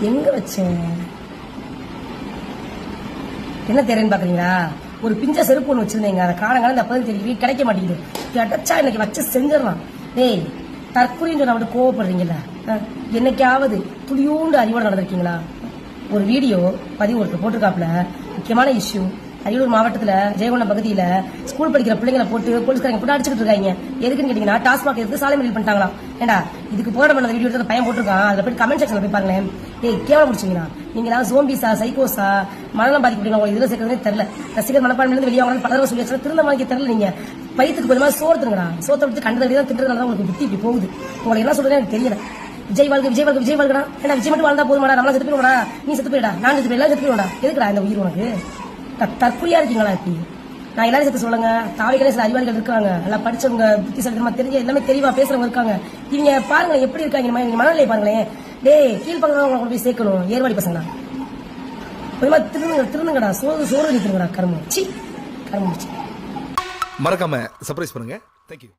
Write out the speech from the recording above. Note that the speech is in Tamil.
எங்க வச்சேன்? என்ன தேரன்னு பாக்குறீங்களா? ஒரு பிஞ்ச செருப்பு ஒன்று வச்சிருந்தீங்க, அதை காலங்காலம் அப்பதான் தெரியும், கிடைக்க மாட்டேங்குது. கிடைச்சா இன்னைக்கு வச்சு செஞ்சிடலாம். டேய், தற்கொலைன்னு சொன்னா மட்டும் கோவப்படுறீங்களா? என்னைக்காவது துளியூண்டு அறிவோடு நடந்திருக்கீங்களா? ஒரு வீடியோ பதிவு ஒருத்தர் போட்டிருக்காப்புல, முக்கியமான இஷ்யூ. அரியலூர் மாவட்டத்தில் ஜெயகொண்டம் பகுதியில் ஸ்கூல் படிக்கிற பிள்ளைங்களை போட்டு போலீஸ்காரங்க போட்டு அடிச்சுட்டு இருக்காங்க. எதுக்குன்னு கேட்டீங்கன்னா, டாஸ்மாக் எடுத்து சாலை மறியல் பண்ணிட்டாங்களாம். ஏண்டா, இதுக்கு போட பண்ண வீடியோ எடுத்து பையன் போட்டிருக்கான். அதில் போய் கமெண்ட் செக்ஷன்ல போய் பாருங்களேன். டேய், கேவலம் முடிச்சிங்கன்னா நீங்களா சோம்பிஸா, சைக்கோஸா, மனநலம் பாதிக்கப்பட்டீங்க. உங்களுக்கு இதில் சேர்க்கறதே தெரியல. ரசிகர் மனப்பான்மையிலிருந்து வெளியே வாங்க பலரும் சொல்லி வச்சு திருந்த மாதிரி தெரியல. நீங்க வயிற்றுக்கு கொஞ்சமாக சோறு திருங்கடா. சோத்தை விட்டு கண்டதை தான் திட்டுறதுனால உங்களுக்கு புத்தி இப்படி போகுது. உங்களுக்கு என்ன சொல்றதுன்னு எனக்கு தெரியல. விஜய் வாழ்க்கை விஜய் வாழ்க்கை விஜய் வாழ்க்கடா. ஏன்னா விஜய் மட்டும் வாழ்ந்தா போதுமாடா? நம்மளா செத்து போயிடா, நீ செத்து போயிடா, நான் செத்து போயிடலாம், செத்து போயிடா. எதுக்குடா இந்த உயிர் உனக்கு? தற்கொலையா இருக்கீங்களா? இப்படி நான் எல்லாரும் சேர்த்து சொல்லுங்க. தாவிகளே சில அறிவாளிகள் இருக்காங்க, நல்லா படிச்சவங்க, புத்திசாலித்தனமா தெரிஞ்ச எல்லாமே தெளிவா பேசுறவங்க இருக்காங்க. இவங்க பாருங்களேன் எப்படி இருக்காங்க. நீங்க மனநிலை பாருங்களேன். டேய், கீழ்பங்க போய் சேர்க்கணும். ஏர்வாடி பசங்க கொஞ்சமா திருந்துங்கடா. சோறு திருங்கடா. கரும்பு சி கரும்பு. மறக்காம சர்ப்ரைஸ் பண்ணுங்க. தேங்க்யூ.